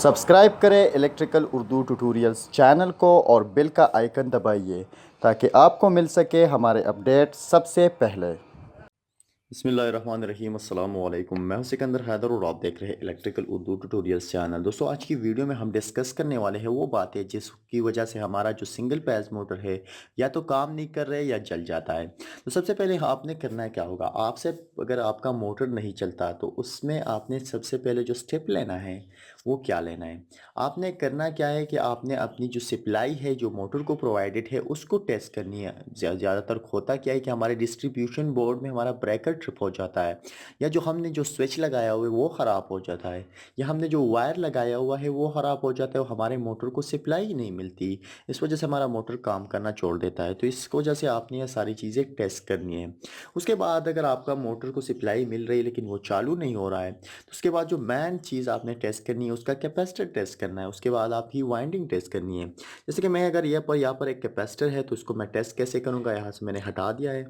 Subscribe करें electrical Urdu tutorials channel को और बेल का आइकन दबाइए ताकि आपको मिल सके हमारे अपडेट सबसे पहले। बिस्मिल्लाहिर्रहमानिर्रहीम, अस्सलाम वालेकुम। मैं हूं सिकंदर हैदर और आप देख रहे हैं इलेक्ट्रिकल उर्दू ट्यूटोरियल्स चैनल। दोस्तों, आज की वीडियो में हम डिस्कस करने वाले हैं वो बातें जिसकी वजह से हमारा जो सिंगल फेज मोटर है या तो काम नहीं कर रहे या जल जाता है। तो सबसे पहले आपने करना है क्या होगा, आपसे अगर आपका मोटर नहीं चलता तो उसमें आपने सबसे पहले जो स्टेप लेना है वो क्या लेना है। आपने करना क्या है कि आपने अपनी जो सप्लाई है जो मोटर को प्रोवाइडेड है उसको टेस्ट करनी है। ज़्यादातर होता क्या है कि हमारे डिस्ट्रीब्यूशन बोर्ड में हमारा ब्रेकर ट्रिप हो जाता है, या जो हमने जो स्विच लगाया हुआ है वो ख़राब हो जाता है, या हमने जो वायर लगाया हुआ है वो ख़राब हो जाता है और हमारे मोटर को सप्लाई ही नहीं मिलती। इस वजह से हमारा मोटर काम करना छोड़ देता है। तो इस वजह से आपने ये सारी चीज़ें टेस्ट करनी है। उसके बाद अगर आपका मोटर को सप्लाई मिल रही है लेकिन वो चालू नहीं हो रहा है तो उसके बाद जो मेन चीज़ आपने टेस्ट करनी है उसका कैपेसिटर टेस्ट करना है। उसके बाद आपकी वाइंडिंग टेस्ट करनी है। जैसे कि मैं अगर यहाँ पर एक कैपेसिटर है तो उसको मैं टेस्ट कैसे करूँगा, यहाँ से मैंने हटा दिया है।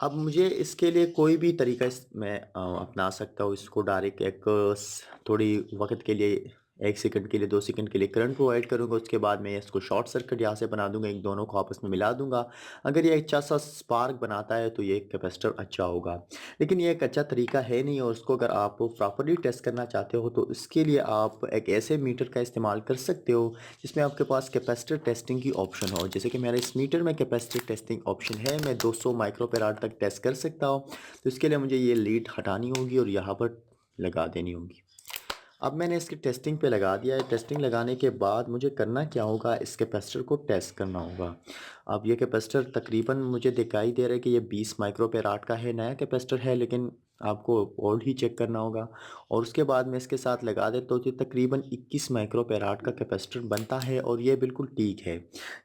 अब मुझे इसके लिए कोई भी तरीका मैं अपना सकता हूँ। इसको डायरेक्ट एक थोड़ी वक्त के लिए 1 सेकंड के लिए 2 सेकंड के लिए करंट प्रोवाइड करूँगा। उसके बाद मैं इसको शॉर्ट सर्किट यहाँ से बना दूंगा, इन दोनों को आपस में मिला दूंगा। अगर ये अच्छा सा स्पार्क बनाता है तो ये कैपेसिटर अच्छा होगा, लेकिन ये एक अच्छा तरीका है नहीं। और उसको अगर आप प्रॉपरली टेस्ट करना चाहते हो तो इसके लिए आप एक ऐसे मीटर का इस्तेमाल कर सकते हो जिसमें आपके पास कैपेसिटर टेस्टिंग की ऑप्शन हो। जैसे कि मेरे इस मीटर में कैपेसिटर टेस्टिंग ऑप्शन है, मैं 200 माइक्रोफैराड तक टेस्ट कर सकता हूँ। तो इसके लिए मुझे ये लीड हटानी होगी और यहाँ पर लगा देनी होगी। अब मैंने इसकी टेस्टिंग पे लगा दिया है। टेस्टिंग लगाने के बाद मुझे करना क्या होगा, इस कैपेसिटर को टेस्ट करना होगा। अब ये कैपेसिटर तकरीबन मुझे दिखाई दे रहा है कि ये 20 माइक्रोफैराड का है, नया कैपेसिटर है, लेकिन आपको ओल्ड ही चेक करना होगा। और उसके बाद मैं इसके साथ लगा देता हूँ तो तकरीबन 21 माइक्रोफैराड का कैपेसिटर बनता है और ये बिल्कुल ठीक है।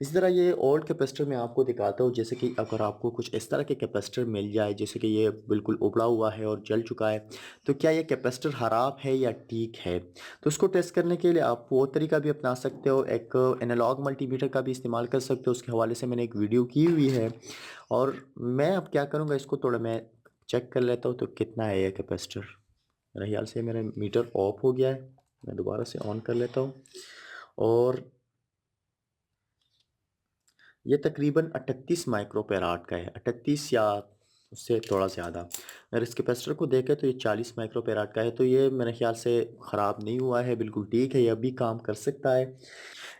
इसी तरह ये ओल्ड कैपेसिटर मैं आपको दिखाता हूँ। जैसे कि अगर आपको कुछ इस तरह के कैपेसिटर मिल जाए, जैसे कि ये बिल्कुल उबड़ा हुआ है और जल चुका है, तो क्या ये कैपेसिटर ख़राब है या ठीक है। तो उसको टेस्ट करने के लिए आप वो तरीका भी अपना सकते हो, एक एनालॉग मल्टीमीटर का भी इस्तेमाल कर सकते हो। उसके हवाले से मैंने एक वीडियो की हुई है। और मैं अब क्या करूँगा, इसको थोड़ा मैं चेक कर लेता हूँ तो कितना है ये कैपेसिटर। मेरे ख्याल से मेरा मीटर ऑफ हो गया है, मैं दोबारा से ऑन कर लेता हूँ। और ये तकरीबन 38 माइक्रोफैराड का है, 38 या उससे थोड़ा ज़्यादा। अगर इस कैपेसिटर को देखें तो ये 40 माइक्रोफैराड का है। तो ये मेरे ख्याल से ख़राब नहीं हुआ है, बिल्कुल ठीक है, ये अभी काम कर सकता है।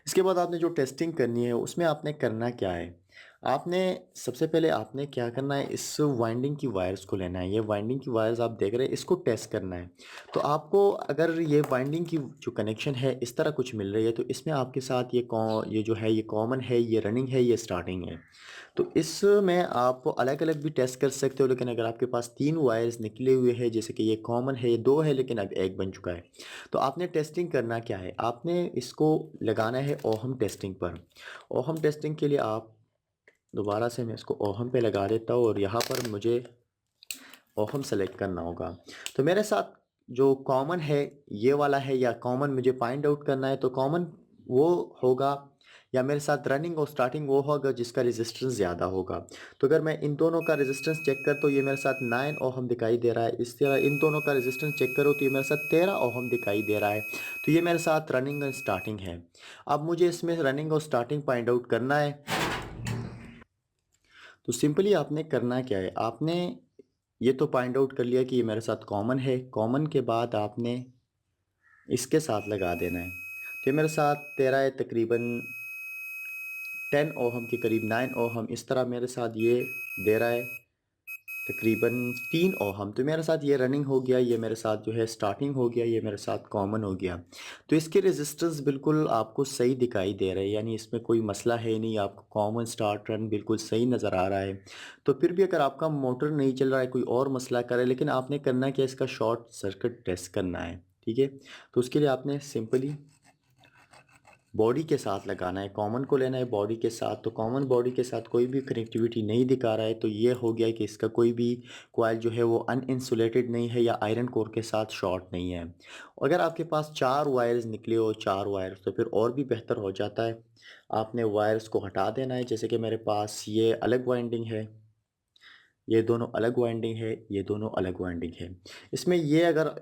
इसके बाद आपने जो टेस्टिंग करनी है उसमें आपने करना क्या है, आपने सबसे पहले आपने क्या करना है, इस वाइंडिंग की वायर्स को लेना है। ये वाइंडिंग की वायर्स आप देख रहे हैं, इसको टेस्ट करना है। तो आपको अगर ये वाइंडिंग की जो कनेक्शन है इस तरह कुछ मिल रही है तो इसमें आपके साथ ये जो है ये कॉमन है, ये रनिंग है, ये स्टार्टिंग है। तो इसमें आप अलग अलग भी टेस्ट कर सकते हो, लेकिन अगर आपके पास 3 वायर्स निकले हुए हैं, जैसे कि ये कॉमन है, ये 2 है लेकिन अब एक बन चुका है, तो आपने टेस्टिंग करना क्या है, आपने इसको लगाना है ओहम टेस्टिंग पर। ओहम टेस्टिंग के लिए आप दोबारा से मैं इसको ओहम पे लगा देता हूँ और यहाँ पर मुझे ओहम सेलेक्ट करना होगा। तो मेरे साथ जो कॉमन है ये वाला है, या कॉमन मुझे फाइंड आउट करना है तो कॉमन वो होगा, या मेरे साथ रनिंग और स्टार्टिंग वो होगा जिसका रेजिस्टेंस ज़्यादा होगा। तो अगर मैं इन दोनों का रेजिस्टेंस चेक कर तो ये मेरे साथ 9 ओहम दिखाई दे रहा है। इस तरह इन दोनों का रेजिस्टेंस चेक करो तो ये मेरे साथ 13 ओहम दिखाई दे रहा है। तो ये मेरे साथ रनिंग और स्टार्टिंग है। अब मुझे इसमें रनिंग और स्टार्टिंग फाइंड आउट करना है। तो सिंपली आपने करना क्या है, आपने ये तो फाइंड आउट कर लिया कि ये मेरे साथ कॉमन है। कॉमन के बाद आपने इसके साथ लगा देना है। तो ये मेरे साथ 13 है, तकरीबन 10 ओहम के करीब, 9 ओहम इस तरह मेरे साथ ये दे रहा है, तकरीबन 3 ओहम। तो मेरे साथ ये रनिंग हो गया, ये मेरे साथ जो है स्टार्टिंग हो गया, ये मेरे साथ कॉमन हो गया। तो इसके रेजिस्टेंस बिल्कुल आपको सही दिखाई दे रहे हैं, यानी इसमें कोई मसला है नहीं, आपको कॉमन स्टार्ट रन बिल्कुल सही नज़र आ रहा है। तो फिर भी अगर आपका मोटर नहीं चल रहा है, कोई और मसला करे, लेकिन आपने करना है कि इसका शॉर्ट सर्किट टेस्ट करना है, ठीक है। तो उसके लिए आपने सिंपली बॉडी के साथ लगाना है, कॉमन को लेना है बॉडी के साथ। तो कॉमन बॉडी के साथ कोई भी कनेक्टिविटी नहीं दिखा रहा है तो ये हो गया कि इसका कोई भी कॉइल जो है वो अनइंसुलेटेड नहीं है या आयरन कोर के साथ शॉर्ट नहीं है। अगर आपके पास 4 वायर्स निकले हो, 4 वायर्स, तो फिर और भी बेहतर हो जाता है। आपने वायर्स को हटा देना है। जैसे कि मेरे पास ये अलग वाइंडिंग है, ये दोनों अलग वाइंडिंग है, ये दोनों अलग वाइंडिंग है। इसमें ये अगर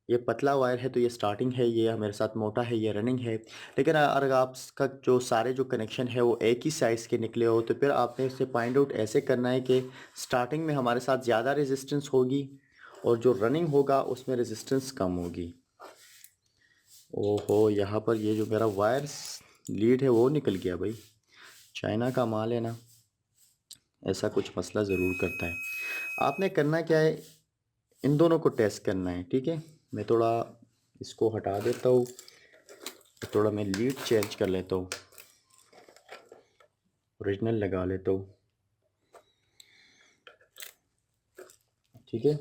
ये पतला वायर है तो ये स्टार्टिंग है, ये मेरे साथ मोटा है ये रनिंग है। लेकिन अगर आपका जो सारे जो कनेक्शन है वो एक ही साइज़ के निकले हो तो फिर आपने इसे फाइंड आउट ऐसे करना है कि स्टार्टिंग में हमारे साथ ज़्यादा रेजिस्टेंस होगी और जो रनिंग होगा उसमें रेजिस्टेंस कम होगी। ओहो, यहाँ पर ये जो मेरा वायर लीड है वो निकल गया भाई। चाइना का माल है ना, ऐसा कुछ मसला ज़रूर करता है। आपने करना क्या है, इन दोनों को टेस्ट करना है, ठीक है। मैं थोड़ा इसको हटा देता हूँ, थोड़ा मैं लीड चेंज कर लेता हूँ, ओरिजिनल लगा लेता हूँ, ठीक है।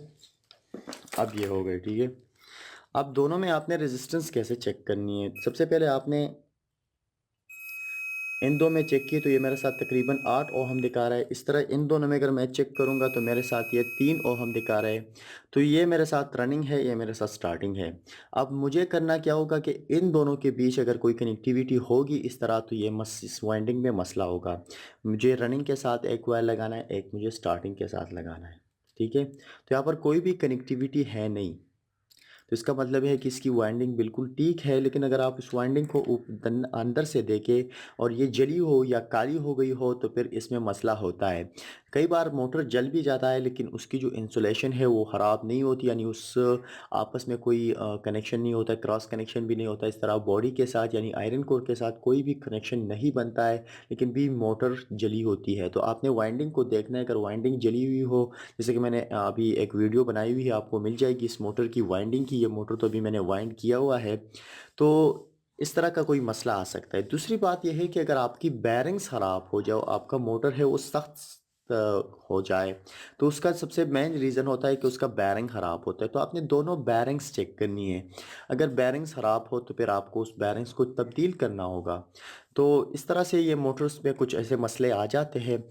अब ये हो गए, ठीक है। अब दोनों में आपने रेजिस्टेंस कैसे चेक करनी है, सबसे पहले आपने इन दो में चेक किए तो ये मेरे साथ तकरीबन 8 ओहम दिखा रहा है। इस तरह इन दोनों में अगर मैं चेक करूँगा तो मेरे साथ ये 3 ओहम दिखा रहा है। तो ये मेरे साथ रनिंग है, ये मेरे साथ स्टार्टिंग है। अब मुझे करना क्या होगा कि इन दोनों के बीच अगर कोई कनेक्टिविटी होगी इस तरह तो ये इस वाइंडिंग में मसला होगा। मुझे रनिंग के साथ एक वायर लगाना है, एक मुझे स्टार्टिंग के साथ लगाना है, ठीक है। तो यहाँ पर कोई भी कनेक्टिविटी है नहीं, तो इसका मतलब है कि इसकी वाइंडिंग बिल्कुल ठीक है। लेकिन अगर आप इस वाइंडिंग को अंदर से देखें और ये जली हो या काली हो गई हो तो फिर इसमें मसला होता है। कई बार मोटर जल भी जाता है लेकिन उसकी जो इंसुलेशन है वो ख़राब नहीं होती, यानी उस आपस में कोई कनेक्शन नहीं होता, क्रॉस कनेक्शन भी नहीं होता। इस तरह बॉडी के साथ यानी आयरन कोर के साथ कोई भी कनेक्शन नहीं बनता है, लेकिन भी मोटर जली होती है। तो आपने वाइंडिंग को देखना है, अगर वाइंडिंग जली हुई हो, जैसे कि मैंने अभी एक वीडियो बनाई हुई है, आपको मिल जाएगी इस मोटर की वाइंडिंग की। ये मोटर तो अभी मैंने वाइंड किया हुआ है। तो इस तरह का कोई मसला आ सकता है। दूसरी बात यह है कि अगर आपकी बैरिंग्स ख़राब हो जाओ, आपका मोटर है वो सख्त हो जाए, तो उसका सबसे मेन रीज़न होता है कि उसका बैरिंग ख़राब होता है। तो आपने दोनों बैरिंग्स चेक करनी है। अगर बैरिंग्स ख़राब हो तो फिर आपको उस बैरिंग्स को तब्दील करना होगा। तो इस तरह से ये मोटर्स में कुछ ऐसे मसले आ जाते हैं।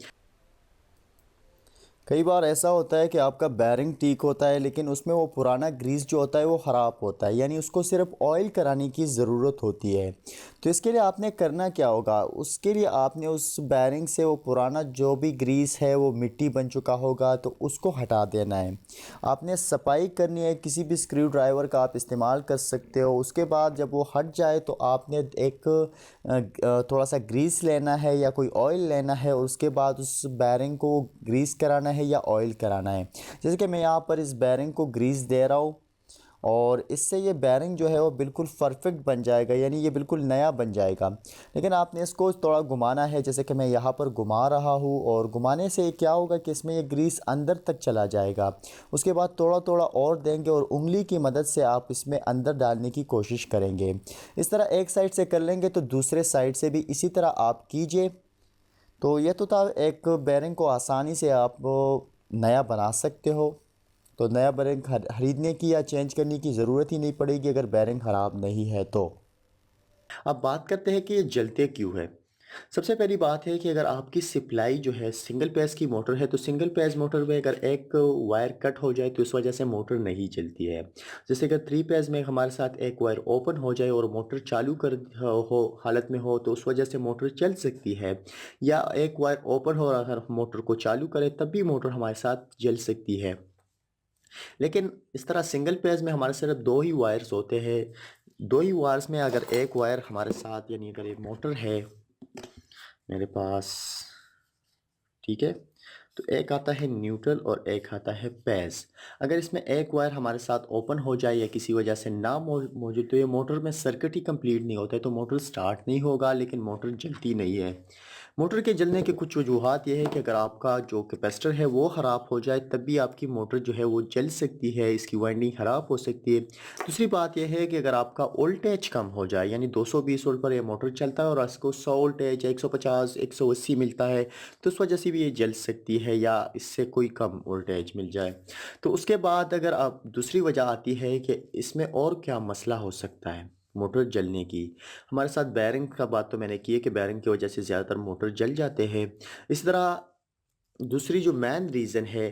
कई बार ऐसा होता है कि आपका बैरिंग ठीक होता है लेकिन उसमें वो पुराना ग्रीस जो होता है वो ख़राब होता है, यानी उसको सिर्फ ऑयल कराने की ज़रूरत होती है। तो इसके लिए आपने करना क्या होगा, उसके लिए आपने उस बैरिंग से वो पुराना जो भी ग्रीस है वो मिट्टी बन चुका होगा तो उसको हटा देना है। आपने सफाई करनी है, किसी भी स्क्रू ड्राइवर का आप इस्तेमाल कर सकते हो। उसके बाद जब वो हट जाए तो आपने एक थोड़ा सा ग्रीस लेना है या कोई ऑयल लेना है, और उसके बाद उस बैरिंग को ग्रीस कराना है या ऑयल कराना है। जैसे कि मैं यहाँ पर इस बैरिंग को ग्रीस दे रहा हूँ और इससे ये बैरिंग जो है वो बिल्कुल परफेक्ट बन जाएगा, यानी ये बिल्कुल नया बन जाएगा। लेकिन आपने इसको थोड़ा घुमाना है, जैसे कि मैं यहाँ पर घुमा रहा हूँ, और घुमाने से क्या होगा कि इसमें ये ग्रीस अंदर तक चला जाएगा। उसके बाद थोड़ा थोड़ा और देंगे और उंगली की मदद से आप इसमें अंदर डालने की कोशिश करेंगे। इस तरह एक साइड से कर लेंगे तो दूसरे साइड से भी इसी तरह आप कीजिए। तो ये तो था, एक बैरिंग को आसानी से आप नया बना सकते हो। तो नया बैरिंग खरीदने की या चेंज करने की ज़रूरत ही नहीं पड़ेगी अगर बैरिंग ख़राब नहीं है तो। अब बात करते हैं कि ये जलते क्यों है। सबसे पहली बात है कि अगर आपकी सप्लाई जो है सिंगल पेज की मोटर है तो सिंगल पेज मोटर में अगर एक वायर कट हो जाए तो इस वजह से मोटर नहीं चलती है। जैसे अगर 3 पेज में हमारे साथ एक वायर ओपन हो जाए और मोटर चालू कर हो हालत में हो तो उस वजह से मोटर चल सकती है, या एक वायर ओपन हो और अगर मोटर को चालू करें तब भी मोटर हमारे साथ जल सकती है। लेकिन इस तरह सिंगल पेज में हमारे सिर्फ दो ही वायर्स होते हैं। दो ही वायर्स में अगर एक वायर हमारे साथ, यानी अगर एक मोटर है मेरे पास, ठीक है, तो एक आता है न्यूट्रल और एक आता है पेज। अगर इसमें एक वायर हमारे साथ ओपन हो जाए या किसी वजह से ना मौजूद तो ये मोटर में सर्किट ही कंप्लीट नहीं होता है, तो मोटर स्टार्ट नहीं होगा लेकिन मोटर जलती नहीं है। मोटर के जलने के कुछ वजूहात ये है कि अगर आपका जो कैपेसिटर है वो ख़राब हो जाए तब भी आपकी मोटर जो है वो जल सकती है, इसकी वाइंडिंग ख़राब हो सकती है। दूसरी बात यह है कि अगर आपका वोल्टेज कम हो जाए, यानी 220 वोल्ट पर ये मोटर चलता है और इसको 100 वोल्टेज 150 180 मिलता है, तो उस वजह से भी ये जल सकती है, या इससे कोई कम वोल्टेज मिल जाए। तो उसके बाद अगर आप दूसरी वजह आती है कि इसमें और क्या मसला हो सकता है मोटर जलने की। हमारे साथ बैरिंग का बात तो मैंने की है कि बैरिंग की वजह से ज़्यादातर मोटर जल जाते हैं। इस तरह दूसरी जो मेन रीज़न है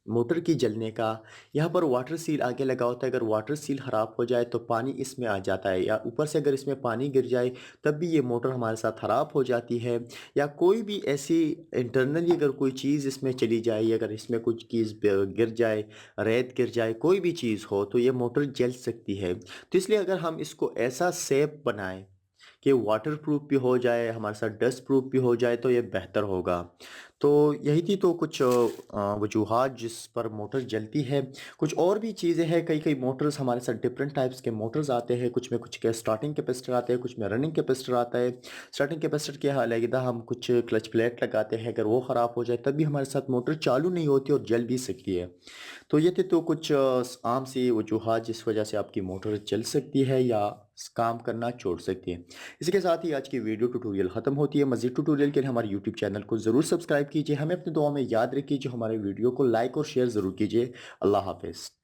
मोटर की जलने का। यहाँ पर वाटर सील आगे लगा होता है, अगर वाटर सील ख़राब हो जाए तो पानी इसमें आ जाता है, या ऊपर से अगर इसमें पानी गिर जाए तब भी ये मोटर हमारे साथ ख़राब हो जाती है। या कोई भी ऐसी इंटरनली अगर कोई चीज़ इसमें चली जाए, या अगर इसमें कुछ चीज़ गिर जाए, रेत गिर जाए, कोई भी चीज़ हो तो ये मोटर जल सकती है। तो इसलिए अगर हम इसको ऐसा सेफ बनाएँ कि वाटर प्रूफ भी हो जाए, हमारे साथ डस्ट प्रूफ भी हो जाए तो ये बेहतर होगा। तो यही थी तो कुछ वजूहात जिस पर मोटर जलती है। कुछ और भी चीज़ें हैं, कई-कई मोटर्स हमारे साथ डिफरेंट टाइप्स के मोटर्स आते हैं, कुछ में कुछ के स्टार्टिंग कैपेसिटर आते हैं, कुछ में रनिंग कैपेसिटर आता है। स्टार्टिंग कैपेसिटर के अलग-अलग हम कुछ क्लच प्लेट लगाते हैं, अगर वो ख़राब हो जाए तब भी हमारे साथ मोटर चालू नहीं होती और जल भी सकती है। तो ये थे तो कुछ आम सी वजूहात जिस वजह से आपकी मोटर चल सकती है या काम करना छोड़ सकती है। इसी के साथ ही आज की वीडियो ट्यूटोरियल ख़त्म होती है। मज़ीद ट्यूटोरियल के लिए हमारे यूट्यूब चैनल को ज़रूर सब्सक्राइब कीजिए। हमें अपनी दुआ में याद रखिए, हमारे वीडियो को लाइक और शेयर ज़रूर कीजिए। अल्लाह हाफ़िज़।